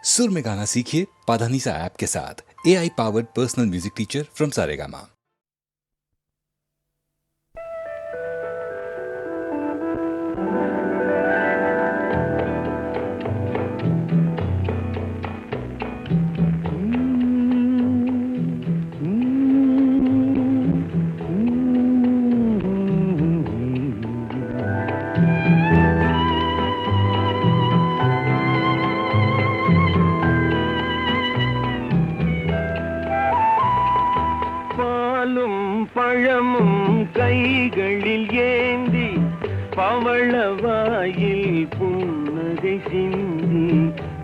सुर में गाना सीखिए पाधानीसा ऐप के साथ। AI powered personal music teacher from Saregama. பழமும் கைகளில் ஏந்தி பவளவாயில் புன்னகை சிந்தி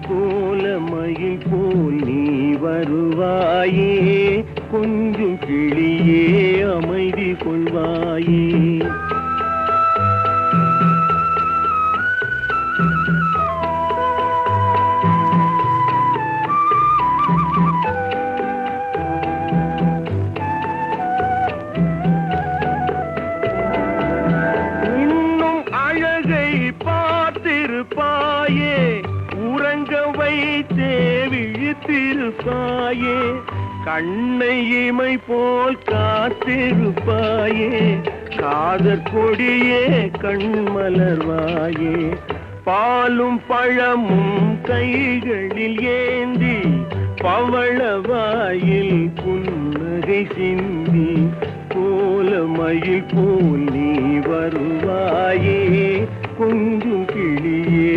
கோலமயில் போல் நீ வருவாயே, கொஞ்சம் கிளியே அமைதி கொள்வாயே. உறங்க வைத்தே விழித்திருப்பாயே, கண்ணை இமை போல் காத்திருப்பாயே, காதற் கொடியே கண்மலர்வாயே. பாலும் பழமும் கைகளில் ஏந்தி பவளவாயில் புன்னகை சிந்தி கோலமயில் போல் நீ வருவாயே, கொஞ்சம் கிளியே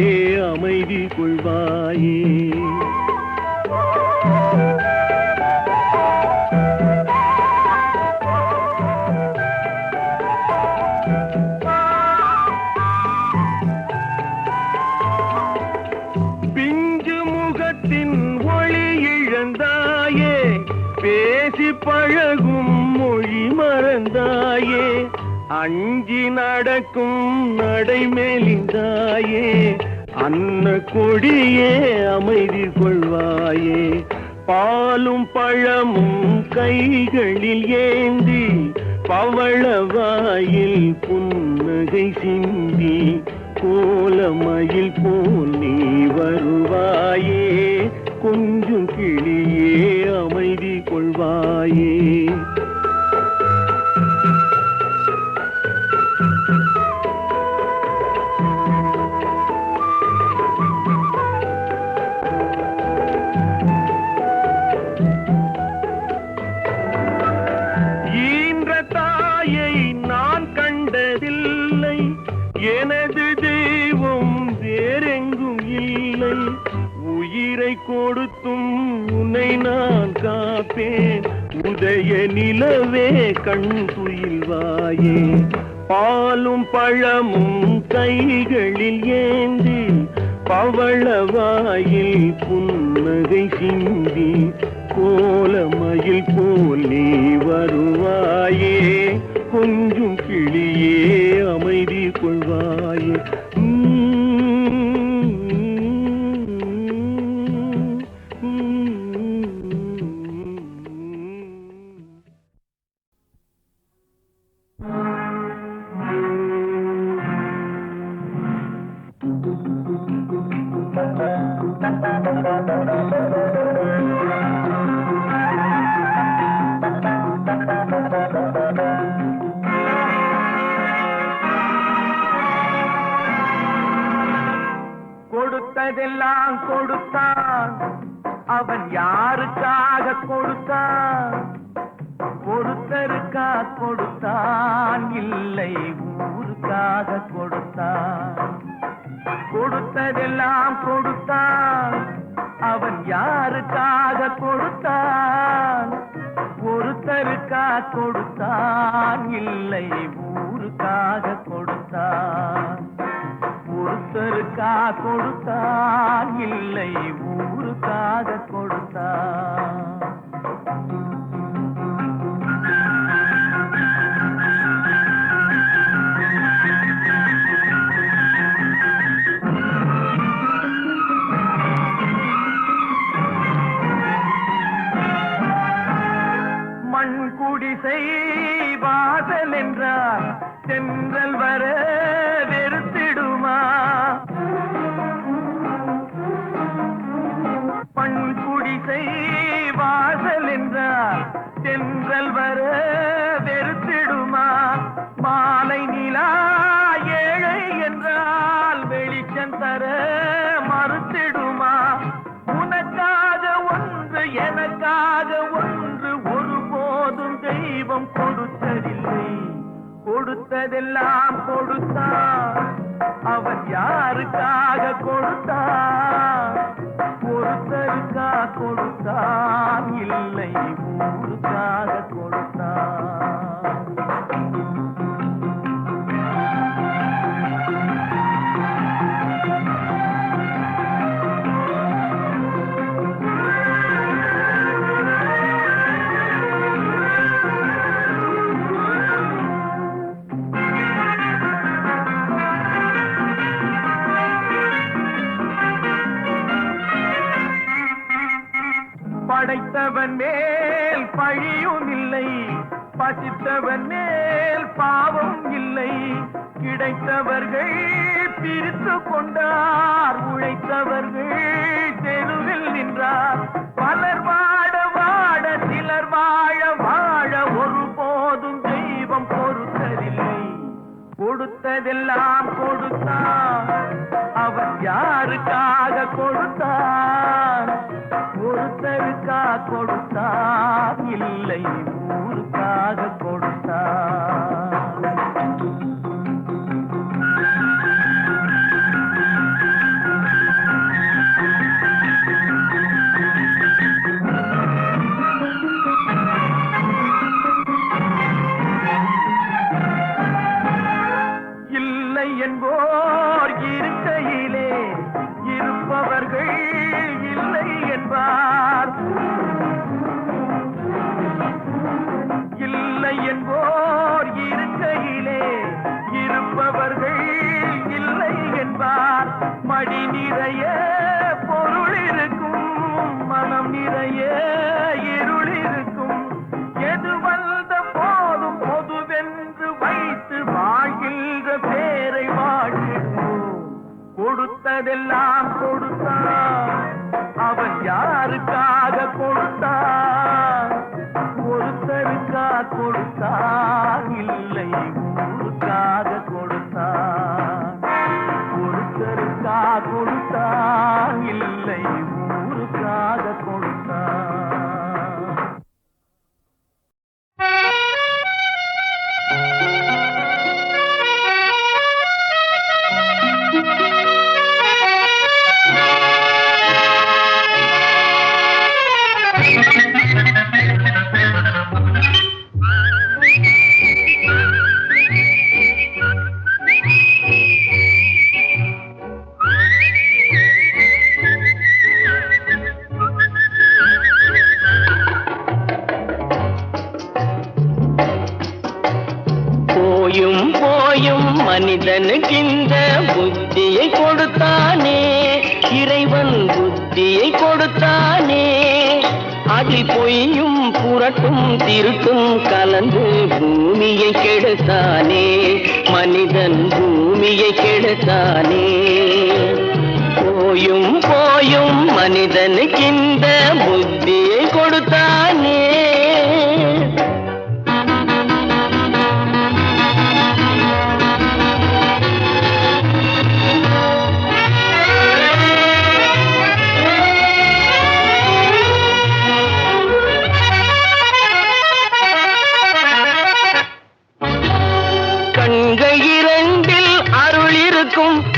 அமைதி கொள்வாயே. பிஞ்சு முகத்தின் ஒளி இழந்தாயே, பேசி பழகும் மொழி மறந்தாயே, அஞ்சி நடக்கும் நடை மெலிந்தாயே, அன்ன கொடியே அமைதி கொள்வாயே. பாலும் பழமும் கைகளில் ஏந்தி பவளவாயில் புன்னகை சிந்தி கோலமயில் போல் நீ வருவாயே, கொஞ்சம் கிளியே அமைதி கொள்வாயே. நான் கண்டதில்லை, எனது தெய்வம் வேறெங்கும் இல்லை, உயிரை கொடுத்தும் உன்னை நான் காப்பேன், உதய நிலவே கண் துயில்வாயே. பாலும் பழமும் கைகளில் ஏந்தி பவளவாயில் புன்னகை சிந்தி கோலமயில் போல் நீ வருவாயே, கொஞ்சம் கிளியே அமைதி கொள்வாயே. கொடுத்ததெல்லாம் கொடுத்தான், அவன் யாருக்காக கொடுத்தான், ஒருத்தருக்கா கொடுத்தான், இல்லை ஊருக்காக கொடுத்தான். கொடுத்ததெல்லாம் கொடுத்தான், அவன் யாருக்காக கொடுத்தான், ஒருத்தருக்கா கொடுத்தான், இல்லை ஊருக்காக கொடுத்தான். ஒருத்தருக்கா கொடுத்தான், இல்லை ஊருக்காக கொடுத்தான். மண் குடிசை வாசல் என்றார் தென்றல் வர வெறுத்திடுமா, தென்றல் வர வெறுத்திடுமா மாலை நிலா ஏழை என்றால் வெளிச்சம் தர மறுத்திடுமா உனக்காக ஒன்று எனக்காக ஒன்று ஒருபோதும் தெய்வம் கொடுத்ததில்லை கொடுத்ததெல்லாம் கொடுத்தான் அவன் யாருக்காக கொடுத்தான் ஒருத்தருக்கா கொடுத்தான் இல்லை ஊருக்காக கொடுத்தான் படைத்தவன் மேல் பழியும் இல்லை பசித்தவன் மேல் பாவம் இல்லை கிடைத்தவர்கள் பிரித்து கொண்டார் உழைத்தவர்கள் தெருவில் நின்றார் பலர் வாட வாட சிலர் வாழ வாழ ஒருபோதும் தெய்வம் பொறுத்ததில்லை கொடுத்ததெல்லாம் கொடுத்தான் அவன் யாருக்காக கொடுத்தான் ஒருத்தருக்கா கொடுத்தான் இல்லை ஊருக்காக கொடுத்தான் இல்லை என்போர் இருக்கையிலே இருப்பவர்கள் இல்லை என்பார் இல்லை என்போர் இருக்கையிலே இருப்பவர்கள் இல்லை என்பார் மடி நிறைய பொருள் இருக்கும் மனம் நிறைய இருள் இருக்கும் எது வந்த போதும் பொதுவென்று வைத்து வாழ்கின்ற பேரை வாழ்கின்றோம் கொடுத்ததெல்லாம் கொடுத்தான் அவன் யாருக்காக கொடுத்தான் ஒருத்தருக்கா கொடுத்தான் இல்லை ஊருக்காக கொடுத்தான் ஒருத்தருக்கா கொடுத்தான் இல்லை ஊருக்காக கொடுத்தான் மனிதனுக்கு இந்த புத்தியை கொடுத்தானே இறைவன் புத்தியை கொடுத்தானே அதில் பொய்யும் புரட்டும் திருட்டும் கலந்து பூமியை கெடுத்தானே மனிதன் பூமியை கெடுத்தானே போயும் போயும் மனிதனுக்கு இந்த புத்தியை கொடுத்தானே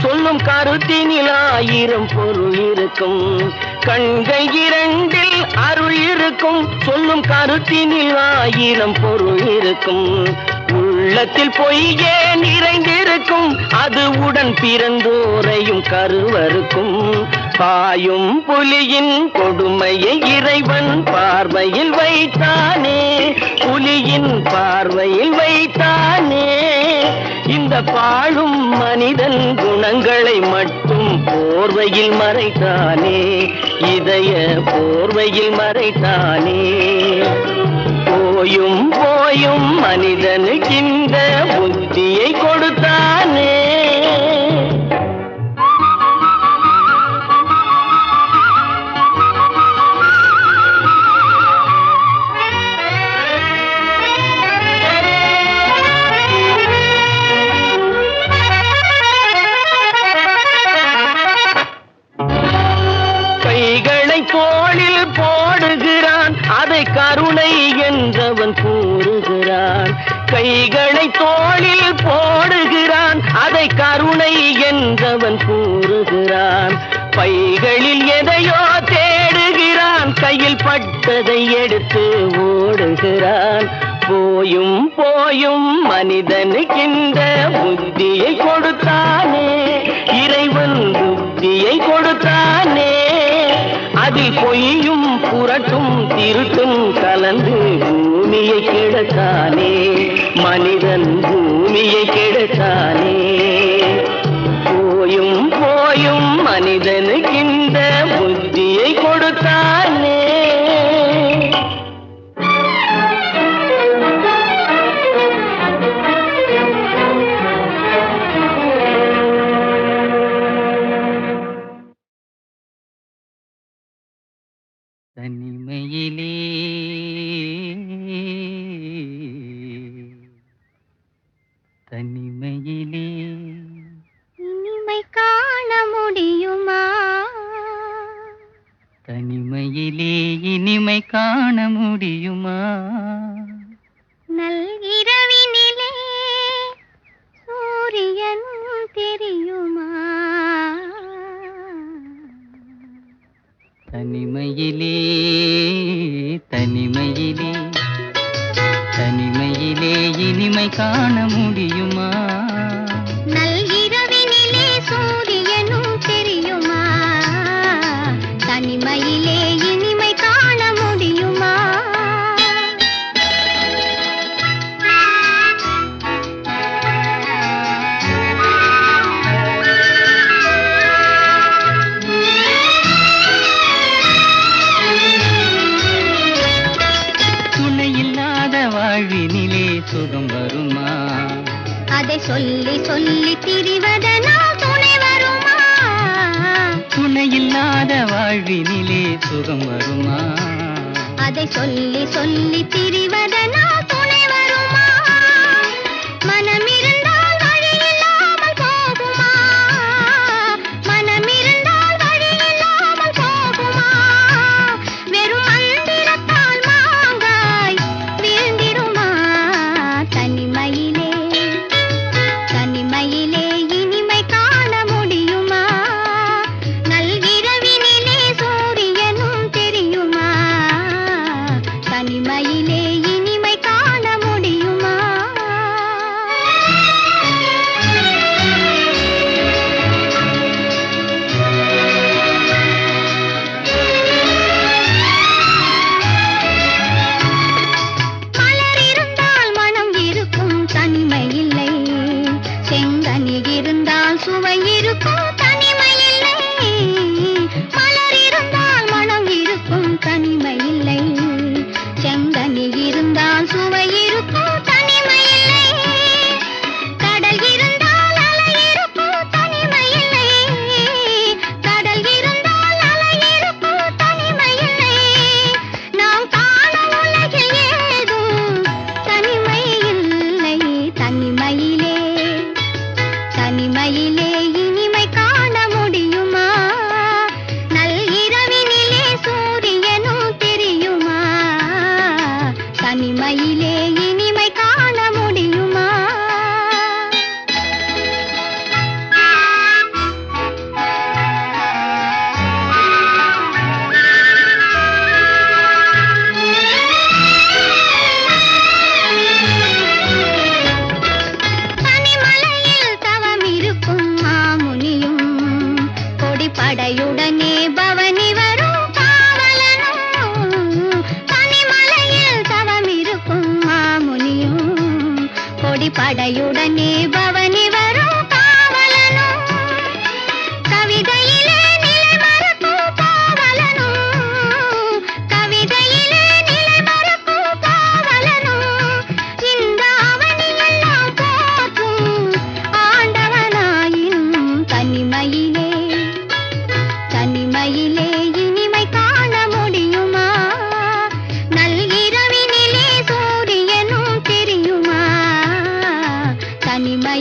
சொல்லும் கருத்தினில் ஆயிரம் பொருள் இருக்கும் கண்கள் இரண்டில் அருள் இருக்கும் சொல்லும் கருத்தினில் ஆயிரம் பொருள் இருக்கும் உள்ளத்தில் பொய்யே நிறைந்திருக்கும் அது உடன் பிறந்தோரையும் கருவருக்கும் பாயும் புலியின் கொடுமையை இறைவன் பார்வையில் வைத்தானே புலியின் பார்வையில் வைத்தானே இந்த பாழும் மனிதன் குணங்களை மட்டும் போர்வையில் மறைத்தானே இதய போர்வையில் மறைத்தானே போயும் போயும் மனிதனுக்கு இந்த புத்தியை கொடுத்தானே கைகளை தோளில் போடுகிறான், அதை கருணை என்றவன் கூறுகிறான். கைகளை தோளில் போடுகிறான், அதை கருணை என்றவன் கூறுகிறான். பைகளில் எதையோ தேடுகிறான், கையில் பட்டதை எடுத்து ஓடுகிறான். போயும் போயும் மனிதனுக்கின்ற புத்தியை கொடுத்தானே, இறைவன் புத்தியை கொடுத்தானே. அதில் பொய்யும் புரட்டும் திருட்டும் கலந்து பூமியை கெடுத்தானே, மனிதன் பூமியை கெடுத்தானே. போயும் போயும் மனிதனுக்கின்ற புத்தியை கொடுத்தானே. தனிமையிலே தனிமையிலே இனிமை காண முடியுமா? தனிமையிலே இனிமை காண முடியுமா? நல்கிரவினிலே சூரியன் தெரியுமா? தனிமையிலே தனிமையிலே தனிமையிலே இனிமை காண முடியுமா? நல்கிரவினிலே சூரியனும் தெரியுமா? தனிமையிலே இனிமை காண முடியுமா? துணையில்லாத வாழ்வினிலே சுகம் வருமா? அதை சொல்லி சொல்லி திரிவதனால் துணை வருமா? துணையில்லாத வாழ்வினிலே சுகம் வருமா? அதை சொல்லி சொல்லி திரிவதனால் துணை வருமா? மனமிருந்தால் வழி இல்லாமல் போகுமா? மனமிருந்தால் வழி இல்லாமல் போகுமா? வெறும் மந்திரத்தால் மாங்காய் வீழ்ந்திருமா? தனிமையிலே தனிமையிலே இனிமை காண முடியுமா? நல்கிரவினிலே சூரியனும் தெரியுமா? தனிமையிலே இனிமை காண முடியுமா? மலர் இருந்தால் மனம் இருக்கும், தனிமை இல்லை. செங்கனி இருந்தால் சுவை இருக்கும், தனிமை இல்லை. மலர் இருந்தால் மனம் இருக்கும், தனிமை இல்லை. செங்கனி இருந்தால் சுவை இருக்கும், தனிமை இல்லை. கடல் இருந்தால் அலை இருக்கும், தனிமை இல்லை. கடல் இருந்தால் அலை இருக்கும், தனிமை இல்லை. நாம் காணும் உலகில் ஏதும் தனிமை இல்லை. தனிமையிலே தனிமையிலே இனிமை காண முடியுமா? நல்கிரவினிலே சூரியனும் தெரியுமா? தனிமையிலே இனிமை காண முடியுமா? தனிமலையில் தவம் இருக்கும் மாமுனியும், கொடிப்படையுடனே பவனி வரும் காவலனும். தனிமலையில் தவம் இருக்கும் மாமுனியும், கொடிப்படையுடனே பவனி வரும் காவலனும். கவிதையிலே நிலை மறக்கும் காவலனும். கவிதையிலே நிலை மறக்கும் காவலனும். இந்த அவனியெல்லாம் போற்றும் ஆண்டவனாயினும் தனிமையிலே தனிமையிலே இனிமை காண முடியுமா? நல்கிரவினிலே சூரியனும் தெரியுமா? தனிமை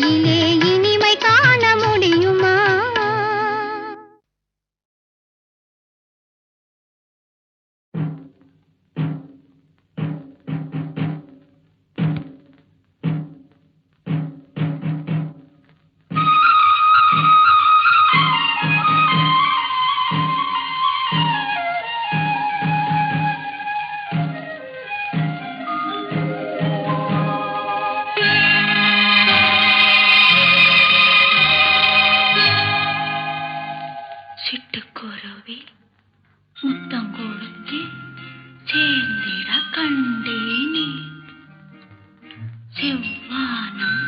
முத்தம் கொடுத்து சேர்ந்திட கண்டேனே செவ்வானம்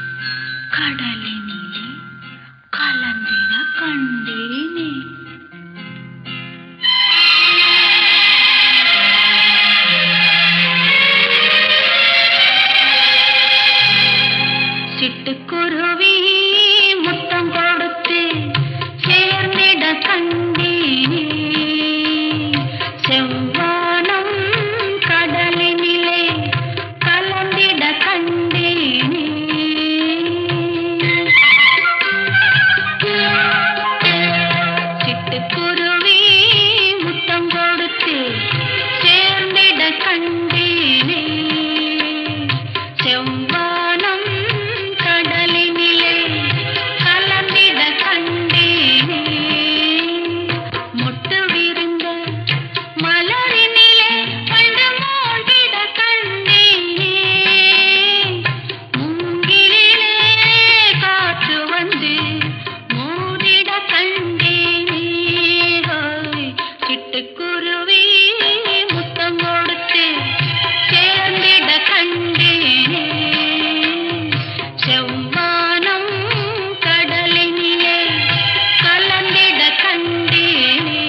கடலினிலே கலந்திட கண்டேனே சிட்டுக்குருவி முத்தம் கொடுத்து சேர்ந்திட கண்டேனே செவ்வானம் கடலினிலே கலந்திட கண்டேனே சிட்டுக்குருவி முத்தம் கொடுத்து சேர்ந்திட கண்டேனே செவ்வானம் கடலினிலே கலந்திட கண்டேனே மொட்டு விரிந்த மலரினிலே கண்டு மூழ்கிட கண்டேனே மூங்கிலிலே காற்று வந்து மூடிட கண்டேனே சிட்டுக்குருவி முத்தம் கொடுத்து சேர்ந்திட கண்டேனே செவ்வானம் கடலினிலே கலந்திட கண்டேனே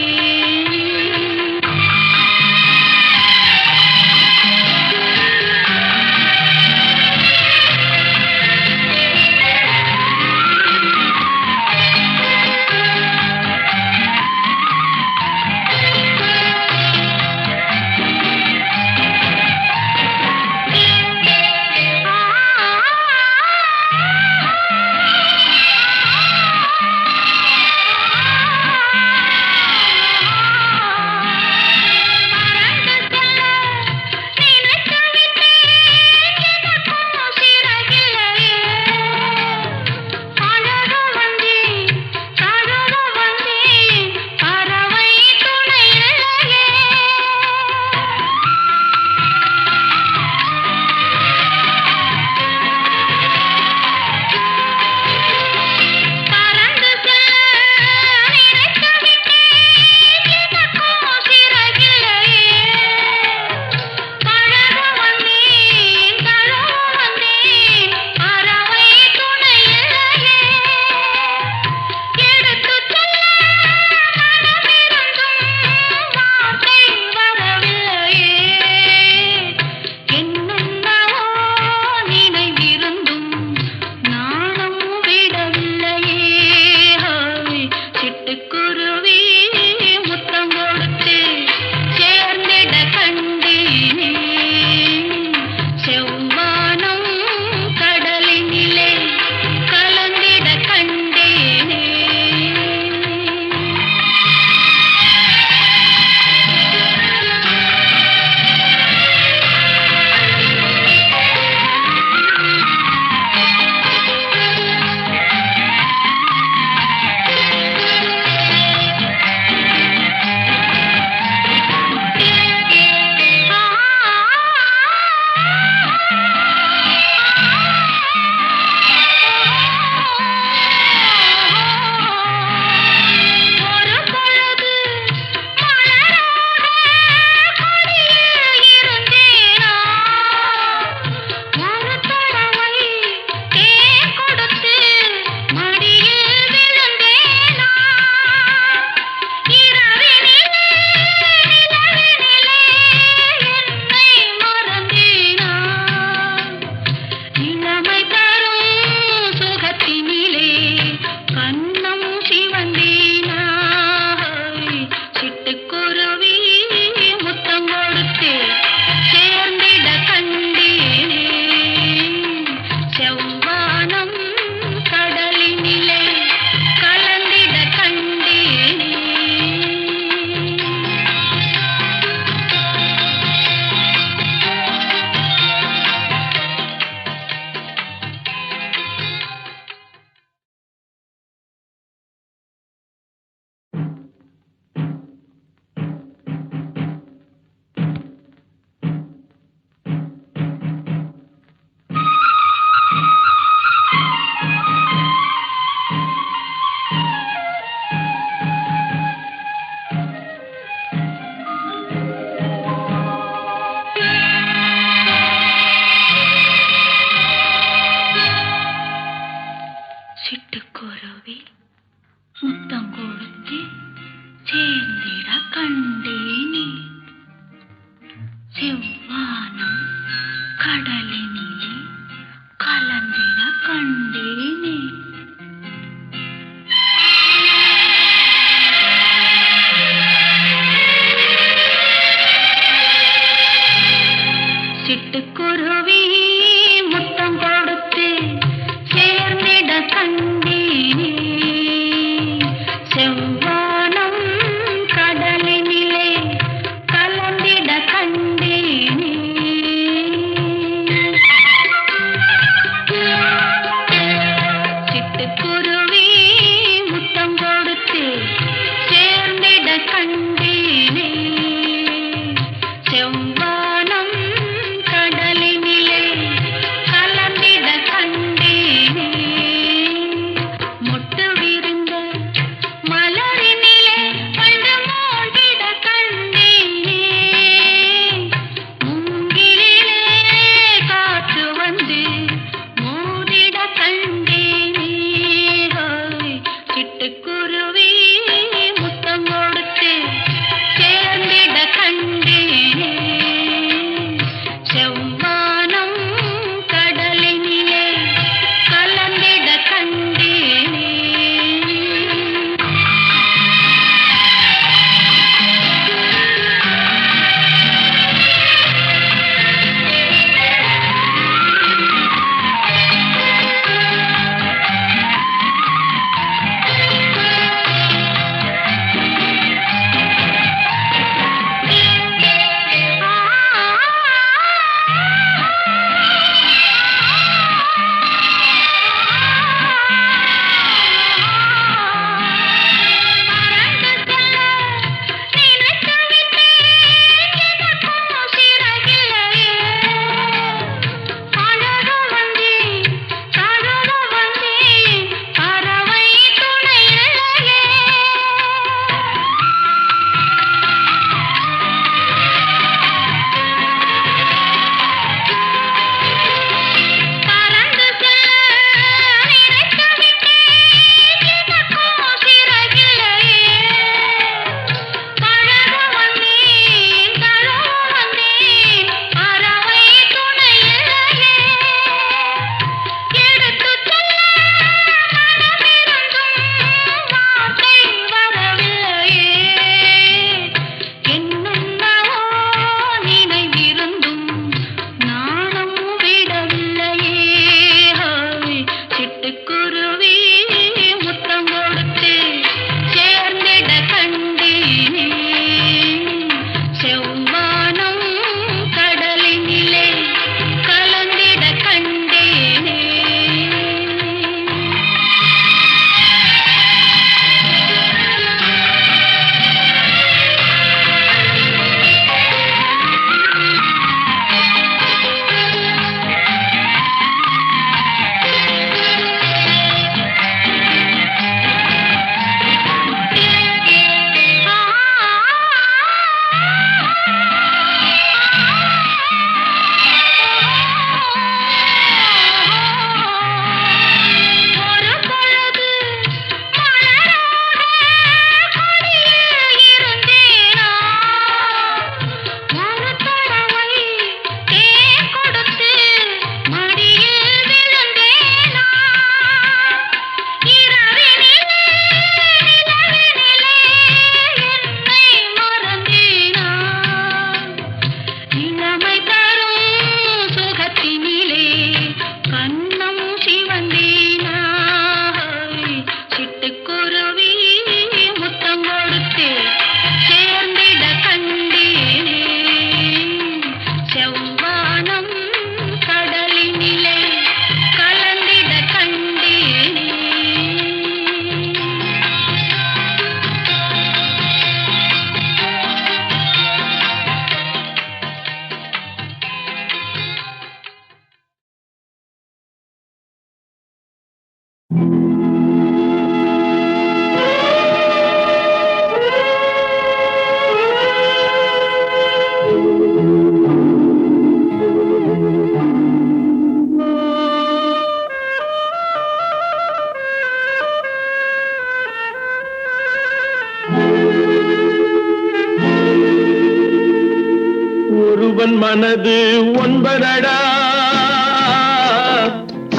ஒருவன் மனது ஒன்பதடா,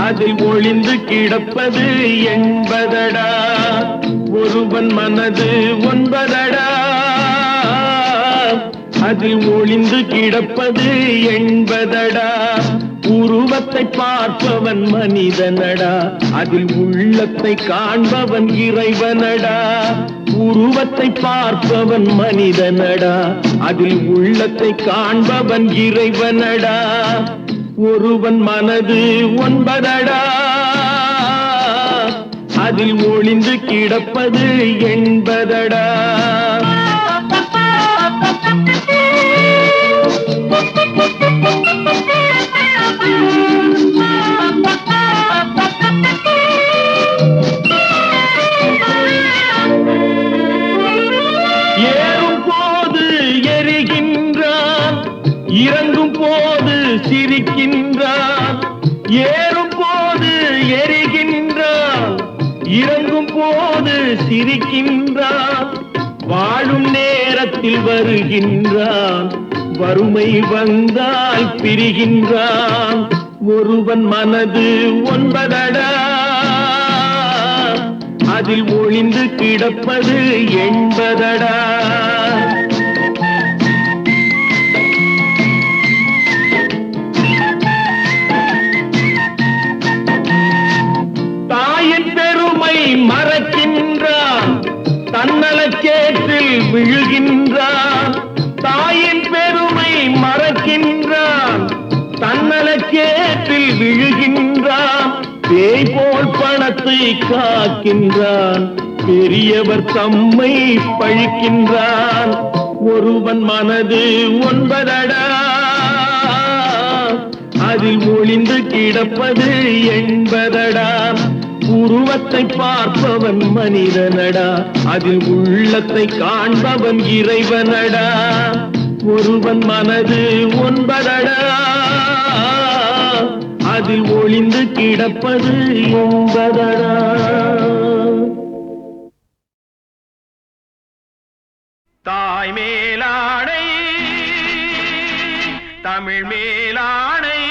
அதில் ஒளிந்து கிடப்பது என்பதடா. ஒருவன் மனது ஒன்பதடா, அதில் ஒளிந்து கிடப்பது என்பதடா. உருவத்தை பார்ப்பவன் மனிதனடா, அதில் உள்ளத்தை காண்பவன் இறைவனடா. உருவத்தை பார்ப்பவன் மனிதனடா, அதில் உள்ளத்தை காண்பவன் இறைவனடா. ஒருவன் மனது ஒன்பதடா, அதில் ஒளிந்து கிடப்பது என்பதடா. ஏறும் போது எரிகின்றான், இறங்கும் போது சிரிக்கின்றான். ஏறும் போது எரிகின்றான், இறங்கும் போது சிரிக்கின்றான். வாழும் நேரத்தில் வருகின்றான், வறுமை வந்தால் பிரிகின்றான். ஒருவன் மனது ஒன்பதடா, அதில் ஒளிந்து கிடப்பது என்பதடா. தாயின் பெருமை மறக்கின்றான், தன்னலச்சேற்றில் விழுகின்றான். தாயின் பெருமை மறக்கின்றான், தன்னலச்சேற்றில் விழுகின்றான். பேய் போல் பணத்தை காக்கின்றான், பெரியவர் தம்மை பழிக்கின்றான். ஒருவன் மனது ஒன்பதடா, அதில் ஒளிந்து கிடப்பது என்பதடா. உருவத்தை பார்ப்பவன் மனிதனடா, அதில் உள்ளத்தை காண்பவன் இறைவனடா. ஒருவன் மனது ஒன்பதடா, அதில் ஒளிந்து கிடப்பது என்பதடா. தாய் மேலாடை, தமிழ் மேலாடை,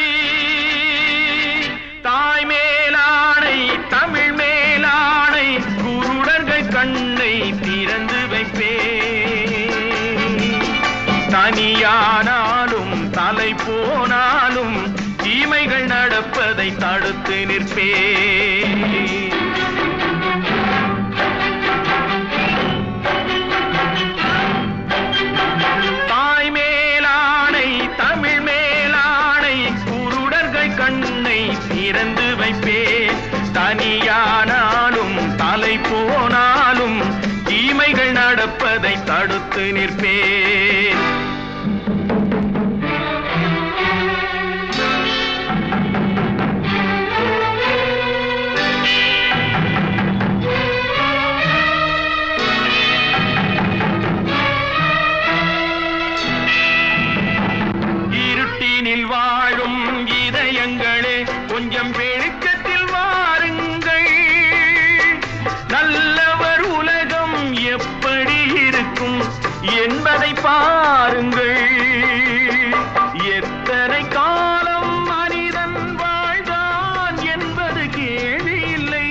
தாய் மேலாடை, தமிழ் மேலாடை. குருடர்கள் கண்ணை திறந்து வைப்பேன். தனியானாலும் தலை போனாலும் தீமைகள் நடப்பதை தடுத்து நிற்பேன். தாய் மேலாடை, தமிழ் மேலாடை. குருடர்கள் கண்ணை திறந்து வைப்பேன். தனியானாலும் தலை போனாலும் தீமைகள் நடப்பதை தடுத்து நிற்பேன். இருட்டினில் வாழும் இதயங்களே, கொஞ்சம் வெளிச்சத்தில் வாருங்கள். நல்லவர் உலகம் எப்படி இருக்கும் என்பதை பாருங்கள். எத்தனை காலம் மனிதன் வாழ்ந்தான் என்பது கேள்வி இல்லை,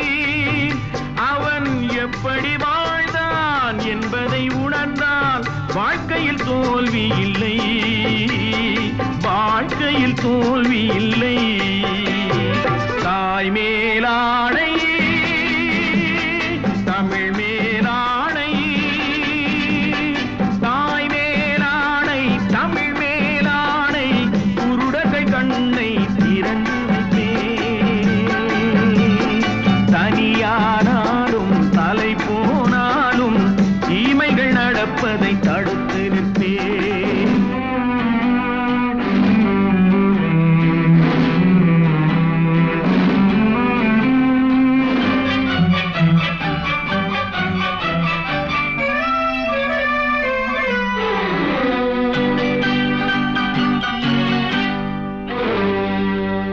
அவன் எப்படி வாழ்ந்தான் என்பதை உணர்ந்தான். வாழ்க்கையில் தோல்வி இல்லை, வாழ்க்கையில் தோல்வி இல்லை. தாய் மேலாடை, தமிழ் மேலாடை, தாய் மேலாடை, தமிழ் மேலாடை. குருடர்கள் கண்ணை திறந்து வைப்பேன். தனியானாலும் தலை போனாலும் தீமைகள் நடப்பதை தடுத்து நிற்பேன்.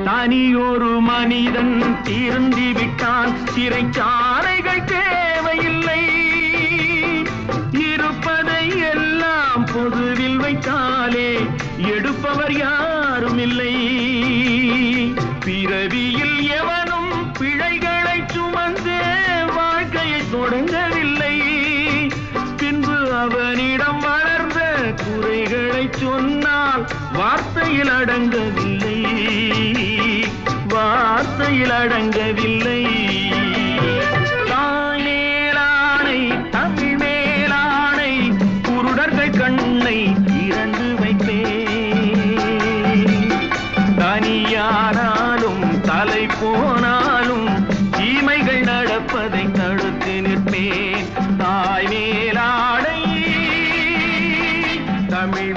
தனியொரு மனிதன் திருந்தி விட்டான், சிறைச்சாலைகள் தேவையில்லை. இருப்பதை எல்லாம் பொதுவில் வைத்தாலே எடுப்பவர் யாரும் இல்லை. பிறவியில் எவனும் பிழைகளை சுமந்து வாழ்க்கையை தொடங்கவில்லை. பின்பு அவனிடம் வளர்ந்த குறைகளை சொன்னால் வார்த்தையில் அடங்கவில்லை, வார்த்தையில் அடங்கவில்லை. தாய் மேலானை தமிழ் மேலானை குருடர்கள் கண்ணை திறந்து வைப்பேன். தனியானாலும் தலை போனாலும் தீமைகள் நடப்பதை தடுத்து நிற்பேன். தாய் மேலானை தமிழ்